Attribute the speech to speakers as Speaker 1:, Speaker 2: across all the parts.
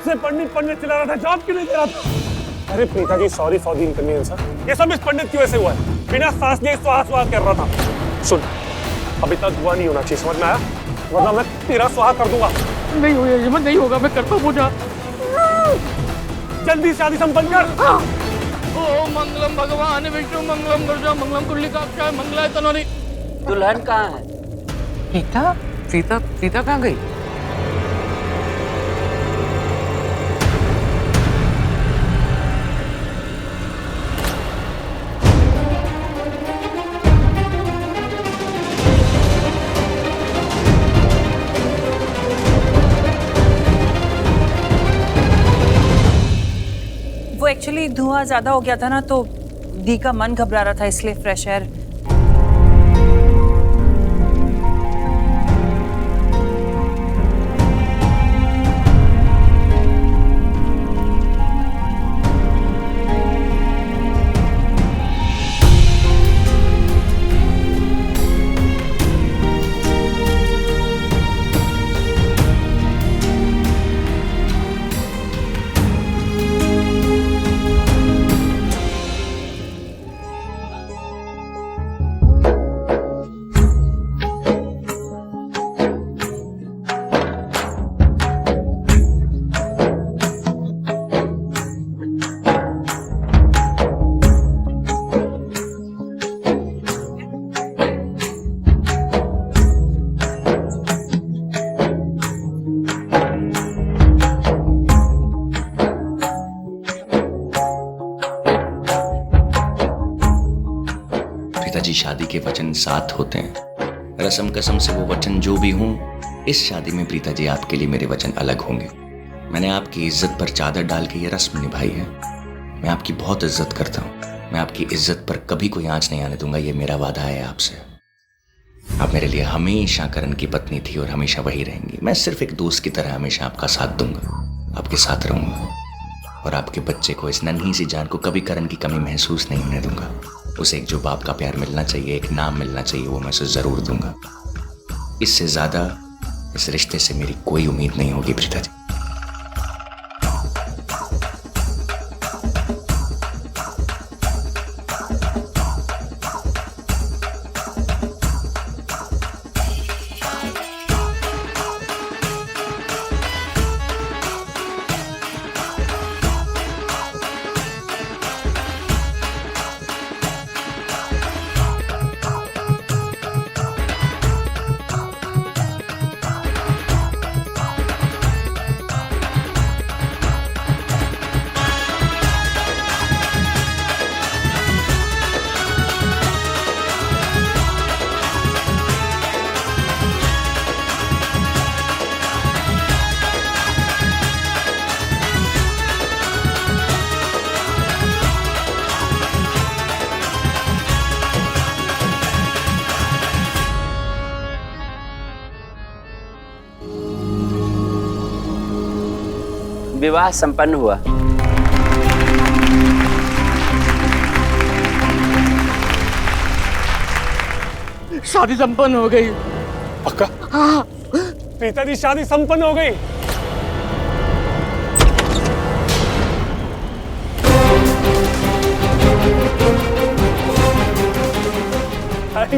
Speaker 1: से पंडित चिल्ला रहा था, जॉब क्यों नहीं दे रहा था? अरे Preeta ji, sorry for the inconvenience. ये सब इस पंडित की वजह से हुआ है। बिना सांस लिए स्वाहा कर रहा था। सुन, अब इतना धुआं नहीं होना चाहिए, समझ में आया? वरना मैं तेरा स्वाहा कर दूंगा।
Speaker 2: नहीं हो यजमान, नहीं होगा, मैं करता हूँ पूजा।
Speaker 1: जल्दी शादी संपन्न कर।
Speaker 2: ओम मंगलम भगवान विष्णु मंगलम गुरुजा मंगलम कुंडलिकाक्षाय मंगलाय तनोरी।
Speaker 3: दुल्हन कहाँ है?
Speaker 2: प्रीता कहाँ गई?
Speaker 4: वो एक्चुअली धुआं ज्यादा हो गया था ना, तो दी का मन घबरा रहा था, इसलिए फ्रेश एयर।
Speaker 5: पिताजी, शादी के वचन 7 होते हैं। रस्म कसम से वो वचन जो भी हों, इस शादी में प्रीता जी आपके लिए मेरे वचन अलग होंगे। मैंने आपकी इज्जत पर चादर डाल के ये रस्म निभाई है। मैं आपकी बहुत इज्जत करता हूँ। मैं आपकी इज्जत पर कभी कोई आंच नहीं आने दूंगा, ये मेरा वादा है आपसे। आप मेरे लिए हमेशा करण की पत्नी थी और हमेशा वही रहेंगी। मैं सिर्फ एक दोस्त की तरह हमेशा आपका साथ दूंगा, आपके साथ रहूंगा और आपके बच्चे को, इस नन्ही सी जान को, कभी करण की कमी महसूस नहीं होने दूंगा। उसे एक जो बाप का प्यार मिलना चाहिए, एक नाम मिलना चाहिए, वो मैं उसे जरूर दूंगा। इससे ज्यादा इस रिश्ते से मेरी कोई उम्मीद नहीं होगी प्रीता जी।
Speaker 3: विवाह संपन्न हुआ।
Speaker 2: शादी संपन्न हो गई।
Speaker 1: पक्का?
Speaker 2: हाँ।
Speaker 1: प्रीता जी, शादी संपन्न हो गई।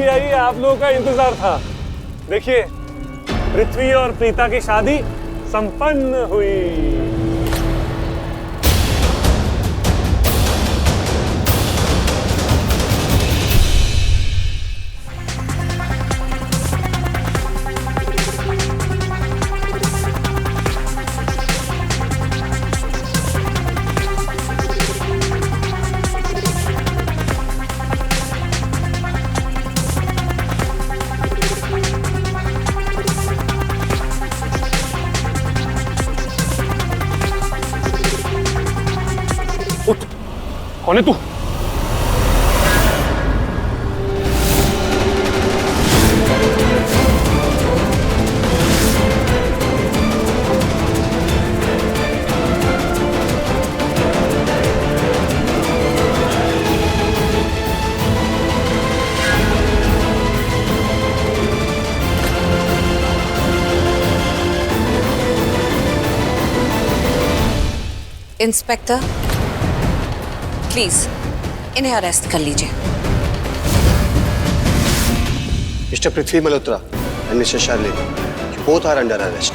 Speaker 1: आइए, आप लोगों का इंतजार था। देखिए, पृथ्वी और प्रीता की शादी संपन्न हुई। कौन है तू?
Speaker 6: इंस्पेक्टर, प्लीज इन्हें अरेस्ट कर लीजिए।
Speaker 7: Mister Prithvi Malhotra and mister Charlene, you both are under arrest.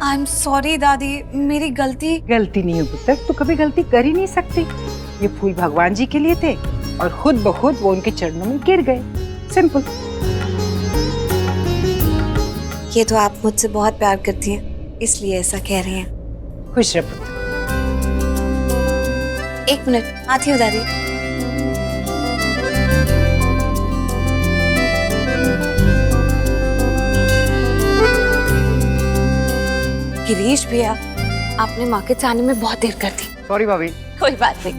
Speaker 6: I am sorry दादी, मेरी गलती।
Speaker 8: गलती नहीं है पुत्र, तू कभी गलती कर ही नहीं सकती। ये फूल भगवान जी के लिए थे और खुद ब खुद वो उनके चरणों में गिर गए। सिंपल।
Speaker 6: ये तो आप मुझसे बहुत प्यार करती हैं, इसलिए ऐसा कह रही हैं।
Speaker 8: खुश रह पुत्र।
Speaker 6: एक मिनट, आती हूँ दादी। गिरीश भैया, आपने मार्केट से आने में बहुत देर कर दी।
Speaker 8: सॉरी भाभी।
Speaker 6: कोई बात नहीं।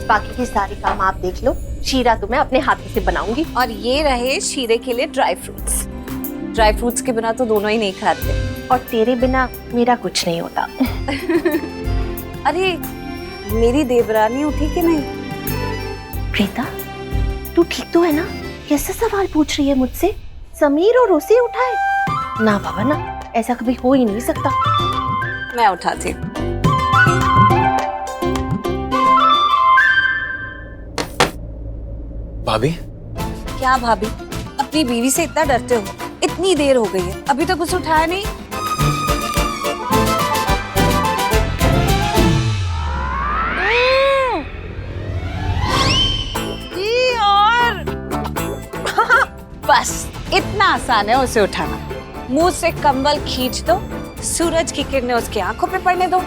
Speaker 9: बाकी के सारे काम आप देख लो, शीरा तो मैं अपने हाथों से बनाऊंगी।
Speaker 6: और ये रहे शीरे के लिए ड्राई फ्रूट्स। ड्राई फ्रूट्स के बिना तो दोनों ही नहीं खाते।
Speaker 9: और तेरे बिना मेरा कुछ नहीं होता।
Speaker 6: अरे मेरी देवरानी उठी कि नहीं?
Speaker 9: प्रीता, तू ठीक तो है ना? कैसे सवाल पूछ रही है मुझसे? समीर और उसे उठाए? ना बाबा ना, ऐसा कभी हो ही नहीं सकता।
Speaker 6: मैं उठाती हूँ।
Speaker 10: भाभी?
Speaker 6: क्या भाभी? अपनी बीवी से इतना डरते हो? इतनी देर हो गई है, अभी तक कुछ उठाया नहीं? और बस इतना आसान है उसे उठाना। मुंह से कंबल खींच दो, सूरज की किरणें उसकी आंखों पे पड़ने दो,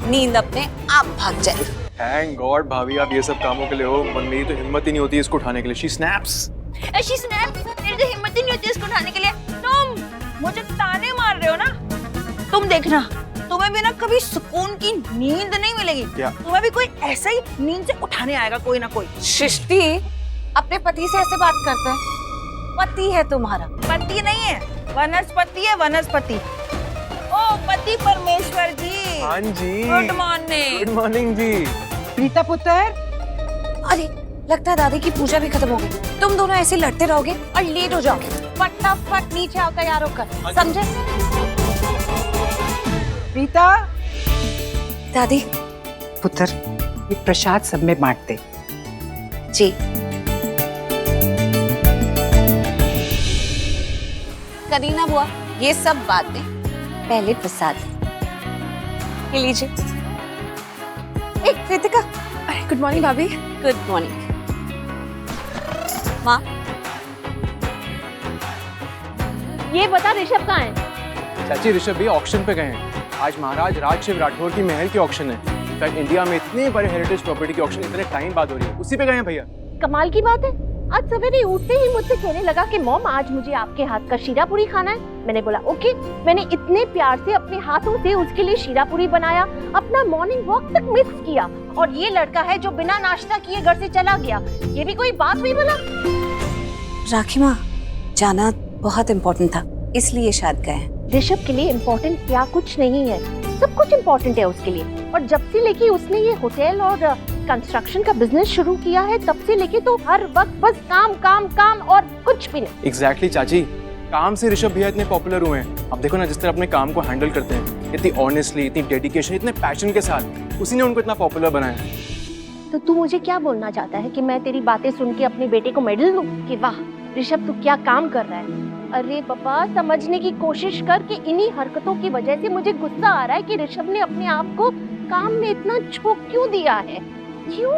Speaker 6: नींद अपने आप भाग जाएगी।
Speaker 10: थैंक गॉड भाभी, आप ये सब कामों के लिए हो। मेरी तो हिम्मत ही नहीं होती इसको उठाने के लिए। She snaps.
Speaker 11: मेरी तो हिम्मत ही नहीं होती इसको उठाने के लिए। तुम मुझे ताने मार रहे हो ना? तुम देखना, तुम्हें भी ना कभी सुकून की नींद नहीं मिलेगी।
Speaker 10: क्या?
Speaker 11: तुम्हें भी कोई ऐसा ही नींद से उठाने आएगा, कोई ना कोई।
Speaker 6: सृष्टि, अपने पति से ऐसे बात करते हैं? पति है तुम्हारा।
Speaker 11: पति नहीं है, वनस्पति है, वनस्पति। ओ पति परमेश्वर जी।
Speaker 10: हाँ जी।
Speaker 11: Good morning.
Speaker 10: गुड मॉर्निंग जी।
Speaker 8: प्रीता पुत्र।
Speaker 6: अरे लगता है दादी की पूजा भी खत्म हो गई। तुम दोनों ऐसे लड़ते रहोगे और लेट हो जाओगे। फटाफट नीचे आओ, तैयार होकर, समझे?
Speaker 8: प्रीता।
Speaker 6: दादी।
Speaker 8: पुत्र, ये प्रसाद सब में बांट दे।
Speaker 6: जी। करीना बुआ, ये सब बातें पहले प्रसाद ये लीजिए। एक कृतिका। गुड मॉर्निंग भाभी। गुड मॉर्निंग माँ।
Speaker 9: ये बता ऋषभ कहाँ है?
Speaker 10: चाची, ऋषभ भी ऑक्शन पे गए हैं। आज महाराज राजशिव राठौर की महल की ऑक्शन है। इनफैक्ट इंडिया में इतने बड़े हेरिटेज प्रॉपर्टी की ऑक्शन इतने टाइम बाद हो रही है, उसी पे गए हैं भैया।
Speaker 9: कमाल की बात है। आज सवेरे उठते ही मुझसे कहने लगा कि मॉम आज मुझे आपके हाथ का शीरा पूरी खाना है। मैंने बोला ओके। मैंने इतने प्यार से अपने हाथों से उसके लिए शीरा पूरी बनाया, अपना मॉर्निंग वॉक तक मिस किया, और ये लड़का है जो बिना नाश्ता किए घर से चला गया। ये भी कोई बात हुई भला?
Speaker 6: राखी माँ, जाना बहुत इम्पोर्टेंट था, इसलिए शायद गए।
Speaker 9: ऋषभ के लिए इम्पोर्टेंट क्या कुछ नहीं है, सब कुछ इम्पोर्टेंट है उसके लिए। और जब से लेके उसने ये होटल और कंस्ट्रक्शन का बिजनेस शुरू किया है, तब से लेके तो हर वक्त बस काम काम काम और कुछ भी नहीं।
Speaker 10: एग्जैक्टली चाची, काम से ऋषभ भैया इतने पॉपुलर हुए हैं। अब देखो ना, जिस तरह अपने काम को हैंडल करते हैं, इतनी ऑनेस्टली, इतनी डेडिकेशन, इतने पैशन के साथ, उसी ने उनको इतना पॉपुलर बनाया।
Speaker 9: तो तू मुझे क्या बोलना चाहता है कि मैं तेरी बातें सुन के अपने बेटे को मेडल दूं कि वाह ऋषभ तू क्या काम कर रहा है? अरे पापा, समझने की कोशिश कर कि इन्हीं हरकतों की वजह से मुझे गुस्सा आ रहा है कि ऋषभ ने अपने आप को काम में इतना झोंक क्यों दिया है। क्यों?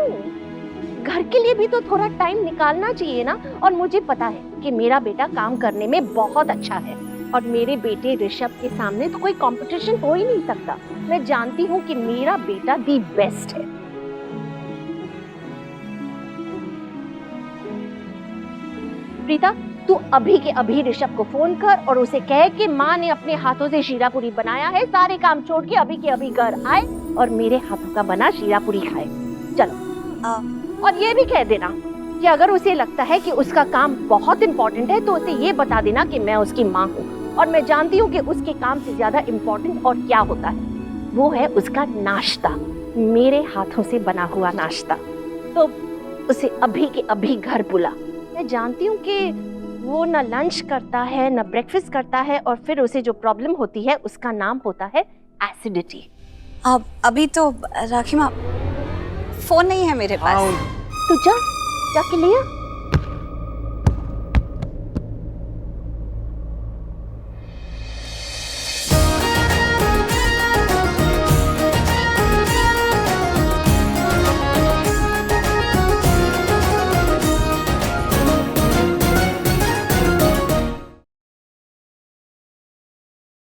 Speaker 9: घर के लिए भी तो थोड़ा टाइम निकालना चाहिए ना। और मुझे पता है कि मेरा बेटा काम करने में बहुत अच्छा है, और मेरे बेटे ऋषभ के सामने तो कोई कंपटीशन हो ही नहीं सकता। मैं जानती हूँ कि मेरा बेटा दी बेस्ट है। प्रीता, तू अभी के अभी ऋषभ को फोन कर और उसे कह कि माँ ने अपने हाथों से शीरा पूरी बनाया है, सारे काम छोड़ के अभी के अभी घर आए और मेरे हाथों का बना शीरा पूरी खाए। चलो। और ये भी कह देना कि अगर उसे लगता है कि उसका काम बहुत इम्पोर्टेंट है तो उसे ये बता देना कि मैं उसकी माँ हूँ और मैं जानती हूँ कि उसके काम से ज्यादा इम्पोर्टेंट और क्या होता है, वो है उसका नाश्ता, मेरे हाथों से बना हुआ नाश्ता। तो उसे अभी के अभी घर बुला। मैं जानती हूँ कि वो न लंच करता है न ब्रेकफास्ट करता है और फिर उसे जो प्रॉब्लम होती है उसका नाम होता है एसिडिटी।
Speaker 6: अब अभी तो राखी माँ फोन नहीं है मेरे पास।
Speaker 9: तू जाके ले आ।